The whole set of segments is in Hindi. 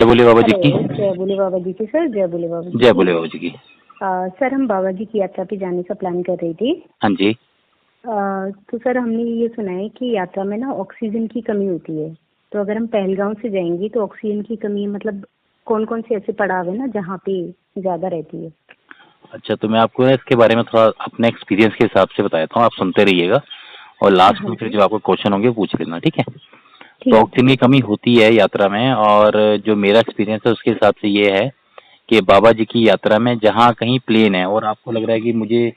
बोले बाबा जी की। हेलो, जय बोले बाबा जी की सर, जय बोले बाबा जी जय की। बोले बाबा जी की। सर हम बाबा जी की यात्रा पे जाने का प्लान कर रही थी। हाँ जी। तो सर हमने ये सुना है कि यात्रा में ना ऑक्सीजन की कमी होती है। तो अगर हम पहलगाम से जाएंगे तो ऑक्सीजन की कमी मतलब कौन कौन से ऐसे पड़ाव है ना जहाँ पे ज्यादा रहती है? अच्छा, तो मैं आपको इसके बारे में थोड़ा अपने एक्सपीरियंस के हिसाब से बताता हूँ, आप सुनते रहिएगा और लास्ट हाँ में फिर जी, जो आपको क्वेश्चन होंगे पूछ लेना, ठीक है। तो ठीक है ऑक्सीजन सर। की कमी होती है यात्रा में, और जो मेरा एक्सपीरियंस है उसके हिसाब से ये है कि बाबा जी की यात्रा में जहाँ कहीं प्लेन है और आपको लग रहा है कि मुझे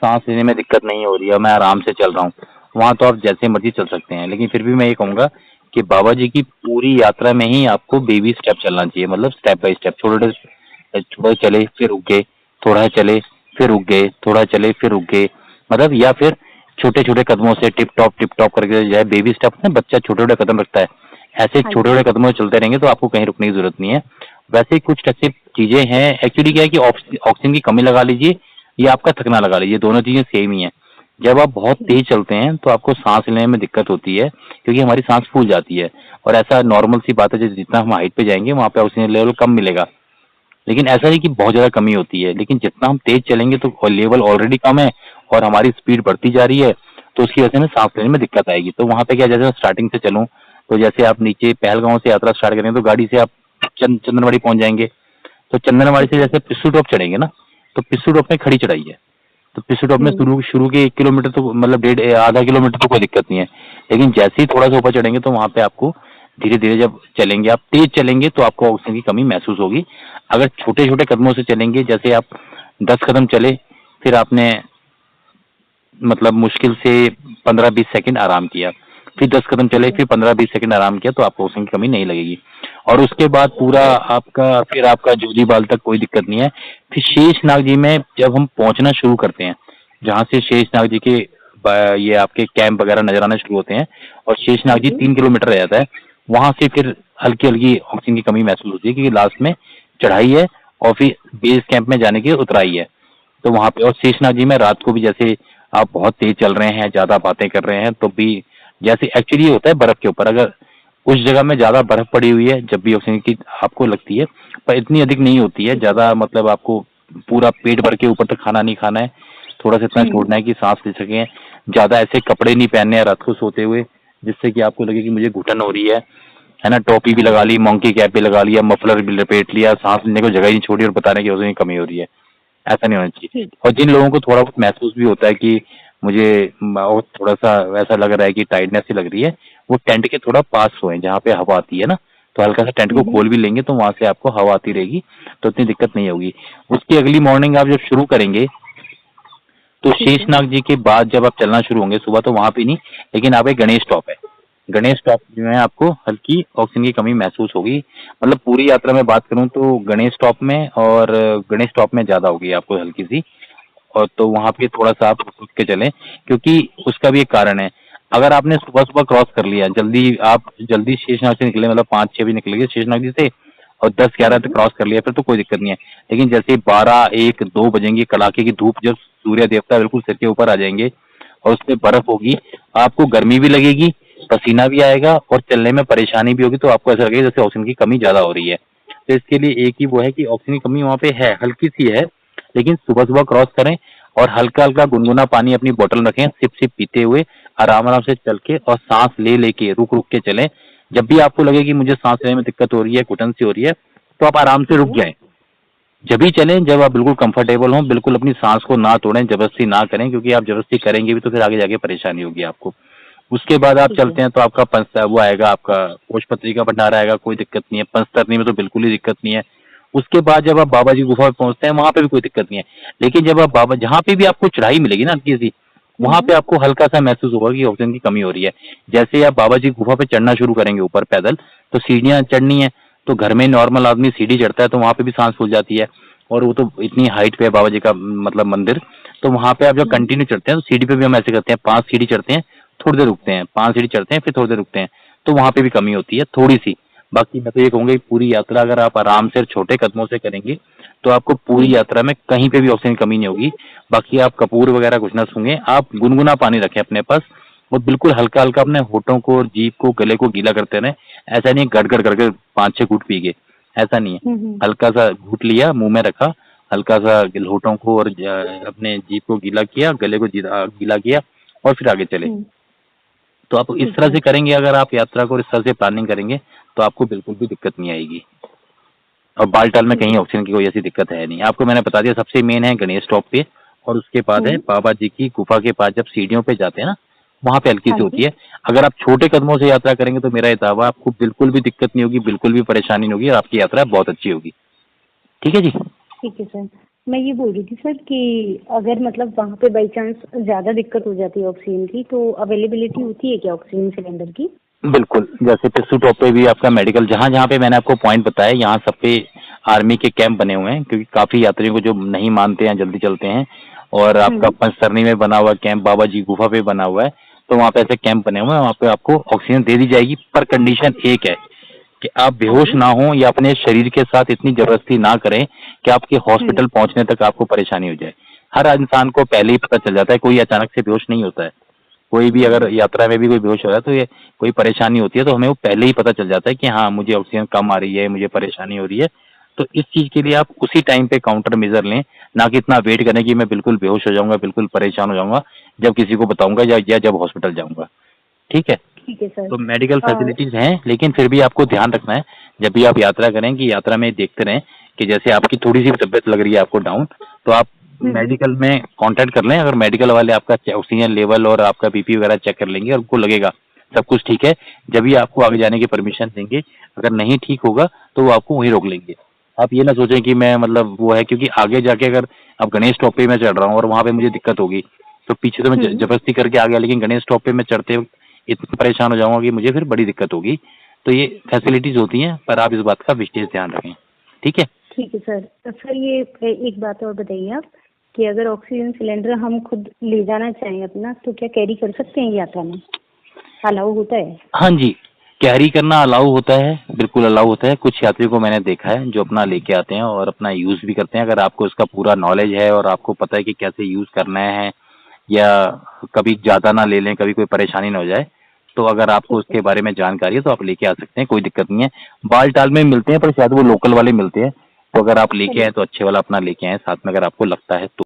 सांस लेने में दिक्कत नहीं हो रही है, मैं आराम से चल रहा हूँ, वहाँ तो आप जैसे मर्जी चल सकते हैं। लेकिन फिर भी मैं ये कहूँगा कि बाबा जी की पूरी यात्रा में ही आपको बेबी स्टेप चलना चाहिए, मतलब स्टेप बाय स्टेप, छोटे थोड़ा चले फिर रुक गए, थोड़ा चले फिर रुक गए, थोड़ा चले फिर रुक गए, मतलब या फिर छोटे छोटे कदमों से टिप टॉप करके जाए। बेबी स्टेप ना, बच्चा छोटे छोटे कदम रखता है, ऐसे हाँ छोटे जी। छोटे कदमों से चलते रहेंगे तो आपको कहीं रुकने की जरूरत नहीं है। वैसे कुछ ऐसी चीजें हैं, एक्चुअली क्या है कि ऑक्सीजन की कमी लगा लीजिए या आपका थकना लगा लीजिए, दोनों चीजें सेम ही है। जब आप बहुत ठीक। तेज चलते हैं तो आपको सांस लेने में दिक्कत होती है, क्योंकि हमारी सांस फूल जाती है, और ऐसा नॉर्मल सी बात है, जितना हम हाइट पे जाएंगे वहां पे ऑक्सीजन लेवल कम मिलेगा। लेकिन ऐसा नहीं कि बहुत ज्यादा कमी होती है, लेकिन जितना हम तेज चलेंगे तो लेवल ऑलरेडी कम है और हमारी स्पीड बढ़ती जा रही है, तो उसकी वजह से ना सांस लेने में दिक्कत आएगी। तो वहां पे क्या, जैसे स्टार्टिंग से चलूं तो जैसे आप नीचे पहलगांव से यात्रा स्टार्ट करेंगे तो गाड़ी से आप चंदनवाड़ी पहुंच जाएंगे। तो चंदनवाड़ी ठीक से है। जैसे पिस्सू टॉप चढ़ेंगे ना, तो पिस्सू टॉप में खड़ी चढ़ाई है। तो पिस्सू टॉप में हम्म। शुरू शुरू के 1 किलोमीटर तो मतलब डेढ़ आधा किलोमीटर तो कोई दिक्कत नहीं है। लेकिन जैसे ही थोड़ा सा ऊपर चढ़ेंगे तो वहां पे आपको धीरे धीरे जब चलेंगे, आप तेज चलेंगे तो आपको ऑक्सीजन की कमी महसूस होगी। अगर छोटे छोटे कदमों से चलेंगे, जैसे आप 10 कदम चले, फिर आपने मतलब मुश्किल से 15-20 सेकंड आराम किया, फिर 10 कदम चले, ठीक है। फिर 15-20 सेकंड आराम किया, तो आपको ऑक्सीजन की कमी नहीं लगेगी। और उसके बाद पूरा आपका, फिर आपका जोजीबाल तक कोई दिक्कत नहीं है। फिर शेषनाग जी में जब हम पहुंचना शुरू करते हैं, जहाँ से शेषनाग जी के ये आपके कैंप वगैरह नजर आना शुरू होते हैं, और हाँ शेषनाग जी जी। 3 किलोमीटर रह जाता है, वहां से फिर हल्की हल्की ऑक्सीजन की कमी महसूस होती है, क्योंकि लास्ट में चढ़ाई है और फिर बेस कैंप में जाने की उतराई है। तो वहां पे, और शेषनाग जी में रात को भी जैसे आप बहुत तेज चल रहे हैं, ज्यादा बातें कर रहे हैं, तो भी जैसे एक्चुअली ये होता है बर्फ के ऊपर, अगर उस जगह में ज्यादा बर्फ पड़ी हुई है जब भी ऑक्सीजन की आपको लगती है, पर इतनी अधिक नहीं होती है ठीक है। ज्यादा, मतलब आपको पूरा पेट भर के ऊपर तक खाना नहीं खाना है, थोड़ा सा इतना हम्म। छोड़ना है कि सांस ले सकें। ज्यादा ऐसे कपड़े नहीं पहनने हैं रात को सोते हुए जिससे कि आपको लगे कि मुझे घुटन हो रही है ना। टोपी भी हाँ लगा जी। ली, मंकी कैप भी लगा लिया, मफलर भी लपेट लिया, सांस लेने को जगह ही नहीं छोड़ी और बता रहे हैं कि ऑक्सीजन की कमी हो रही है, ऐसा नहीं होना चाहिए। ठीक। और जिन लोगों को थोड़ा बहुत महसूस भी होता है कि मुझे और थोड़ा सा वैसा लग रहा है कि टाइटनेस सी लग रही है, वो टेंट के थोड़ा पास सोए जहाँ पे हवा आती है ना, तो हल्का सा टेंट को हम्म। खोल भी लेंगे तो वहां से आपको हवा आती रहेगी, तो इतनी दिक्कत नहीं होगी। उसकी अगली मॉर्निंग आप जब शुरू करेंगे तो ठीक है। शेषनाग जी के बाद जब आप चलना शुरू होंगे, सुबह तो वहां पे नहीं, लेकिन आप एक गणेश टॉप है, गणेश टॉप जो है आपको हल्की ऑक्सीजन की कमी महसूस होगी। मतलब पूरी यात्रा में बात करूं तो गणेश टॉप में, और गणेश टॉप में ज्यादा होगी आपको हल्की सी। और तो वहां पे थोड़ा सा आप रुक के चलें, क्योंकि उसका भी एक कारण है। अगर आपने सुबह सुबह क्रॉस कर लिया, जल्दी आप जल्दी शेषनाग से निकले, मतलब 5-6 बजे निकल गए शेषनाग जी से, और 10-11 हाँ तक जी। क्रॉस कर लिया, फिर तो कोई दिक्कत नहीं है। लेकिन जैसे 12-1-2 बजेंगे, कड़ाके की धूप, जब सूर्य देवता बिल्कुल सिर के ऊपर आ जाएंगे और उसमें बर्फ होगी, आपको गर्मी भी लगेगी, पसीना भी आएगा और चलने में परेशानी भी होगी, तो आपको ऐसा लगेगा जैसे ऑक्सीजन की कमी ज्यादा हो रही है। तो इसके लिए एक ही वो है कि ऑक्सीजन की कमी वहाँ पे है, हल्की सी है, लेकिन सुबह सुबह क्रॉस करें और हल्का हल्का गुनगुना पानी अपनी बोतल रखें, सिप सिप पीते हुए आराम आराम से चल के और सांस ले लेके रुक रुक के चलें। जब भी आपको लगे कि मुझे सांस लेने में दिक्कत हो रही है, घुटन सी हो रही है, तो आप आराम से ठीक रुक है। जाएं। जब भी चलें जब आप बिल्कुल कंफर्टेबल हों, बिल्कुल अपनी सांस को ना तोड़ें, जबरदस्ती ना करें, क्योंकि आप जबरदस्ती करेंगे भी तो फिर आगे जाके परेशानी होगी आपको। उसके बाद आप ठीक है। चलते हैं तो आपका पंच वो आएगा, आपका भोजपत्री का भंडारा आएगा, कोई दिक्कत नहीं है। पंचतरनी में तो बिल्कुल ही दिक्कत नहीं है। उसके बाद जब आप बाबा जी गुफा में पहुंचते हैं वहां पे भी कोई दिक्कत नहीं है। लेकिन जब आप बाबा, जहाँ पे भी आपको चढ़ाई मिलेगी ना हल्की सी, वहां पे आपको हल्का सा महसूस होगा कि ऑक्सीजन की कमी हो रही है। जैसे ही आप बाबा जी गुफा पे चढ़ना शुरू करेंगे ऊपर पैदल, तो सीढ़ियां चढ़नी है, तो घर में नॉर्मल आदमी सीढ़ी चढ़ता है तो वहां पे भी सांस फूल जाती है, और वो तो इतनी हाइट पे है बाबा जी का मतलब मंदिर। तो वहां पे आप जब हम्म। कंटिन्यू चढ़ते हैं तो सीढ़ी पे भी हम ऐसे करते हैं, 5 सीढ़ी चढ़ते हैं, थोड़ी देर रुकते हैं, 5 सीढ़ी चढ़ते हैं, फिर थोड़ी देर रुकते हैं, तो वहां पे भी कमी होती है थोड़ी सी। बाकी मैं तो ये कहूंगा कि पूरी यात्रा अगर आप आराम से छोटे कदमों से करेंगे तो आपको पूरी हम्म। यात्रा में कहीं पे भी ऑक्सीजन की कमी नहीं होगी। बाकी आप कपूर वगैरह कुछ ना सूंघें, आप गुनगुना पानी रखें अपने पास, और बिल्कुल हल्का हल्का अपने होठों को और जीभ को गले को गीला करते रहें। ऐसा नहीं गड़गड़ करके 5-6 घूंट पी गए, ऐसा नहीं है। हल्का सा घूट लिया, मुंह में रखा, हल्का सा होठों को और अपने जीभ को गीला किया, गले को गीला किया और फिर आगे चले। तो आप इस तरह से करेंगे, अगर आप यात्रा को इस तरह से प्लानिंग करेंगे तो आपको बिल्कुल भी दिक्कत नहीं आएगी। और बालटाल में कहीं ऑक्सीजन की कोई ऐसी दिक्कत है नहीं। आपको मैंने बता दिया, सबसे मेन है गणेश टॉप पे, और उसके बाद है बाबा जी की गुफा के पास जब सीढ़ियों पे जाते हैं ना, वहाँ पे हल्की सी होती है। अगर आप छोटे कदमों से यात्रा करेंगे तो मेरा ये दावा, आपको बिल्कुल भी दिक्कत नहीं होगी, बिल्कुल भी परेशानी नहीं होगी और आपकी यात्रा बहुत अच्छी होगी। ठीक है जी। ठीक है सर। मैं ये बोल रही थी सर कि अगर मतलब वहाँ पे बाई चांस ज़्यादा दिक्कत हो जाती है ऑक्सीजन की, तो अवेलेबिलिटी होती है क्या ऑक्सीजन सिलेंडर की? बिल्कुल, जैसे पिस्सू टॉप पे भी आपका मेडिकल, जहाँ जहाँ पे मैंने आपको पॉइंट बताया, यहाँ सब पे आर्मी के कैंप बने हुए हैं, क्योंकि काफी यात्रियों को जो नहीं मानते हैं जल्दी चलते हैं। और आपका पंचतरनी में बना हुआ कैंप, बाबा जी गुफा पे बना हुआ है, तो वहाँ पे ऐसे कैंप बने हुए हैं, वहाँ पे आपको ऑक्सीजन दे दी जाएगी। पर कंडीशन एक है कि आप बेहोश ना हो या अपने शरीर के साथ इतनी जबरदस्ती ना करें कि आपके हॉस्पिटल पहुंचने तक आपको परेशानी हो जाए। हर इंसान को पहले ही पता चल जाता है, कोई अचानक से बेहोश नहीं होता है। कोई भी अगर यात्रा में भी कोई बेहोश हो रहा है तो ये कोई परेशानी होती है तो हमें वो पहले ही पता चल जाता है कि हाँ, मुझे ऑक्सीजन कम आ रही है, मुझे परेशानी हो रही है। तो इस चीज के लिए आप उसी टाइम पे काउंटर मेजर लें, ना कि इतना वेट करें कि मैं बिल्कुल बेहोश हो जाऊंगा, बिल्कुल परेशान हो जाऊंगा जब किसी को बताऊंगा या जब हॉस्पिटल जाऊंगा। ठीक है। ठीक है सर। तो मेडिकल फैसिलिटीज हैं, लेकिन फिर भी आपको ध्यान रखना है जब भी आप यात्रा करें कि यात्रा में देखते रहें कि जैसे आपकी थोड़ी सी तबियत लग रही है आपको डाउन, तो आप मेडिकल में कांटेक्ट कर लें। अगर मेडिकल वाले आपका ऑक्सीजन लेवल और आपका बीपी वगैरह चेक कर लेंगे और उनको लगेगा सब कुछ ठीक है, जब भी आपको आगे जाने की परमिशन देंगे। अगर नहीं ठीक होगा तो वो आपको वहीं रोक लेंगे। आप ये ना सोचें कि मैं मतलब वो है, क्योंकि आगे जाके अगर अब गणेश टॉप पे मैं चढ़ रहा हूँ और वहां पे मुझे दिक्कत होगी तो पीछे तो मैं जबरदस्ती करके आ गया, लेकिन गणेश टॉप पे मैं चढ़ते वक्त इतना परेशान हो जाऊंगा कि मुझे फिर बड़ी दिक्कत होगी। तो ये फैसिलिटीज होती हैं, पर आप इस बात का विशेष ध्यान रखें। ठीक है। ठीक है सर। सर ये एक बात और बताइए आप कि अगर ऑक्सीजन सिलेंडर हम खुद ले जाना चाहें अपना, तो क्या कैरी कर सकते हैं यात्रा में? अलाउ होता है? हाँ जी, कैरी करना अलाउ होता है, बिल्कुल अलाउ होता है। कुछ यात्रियों को मैंने देखा है जो अपना लेके आते हैं और अपना यूज भी करते हैं। अगर आपको इसका पूरा नॉलेज है और आपको पता है कि कैसे यूज करना है, या कभी ज्यादा ना ले लें, कभी कोई परेशानी ना हो जाए, तो अगर आपको उसके बारे में जानकारी है तो आप लेके आ सकते हैं, कोई दिक्कत नहीं है। बालटाल में मिलते हैं पर शायद वो लोकल वाले मिलते हैं, तो अगर आप लेके आए तो अच्छे वाला अपना लेके आए साथ में, अगर आपको लगता है तो।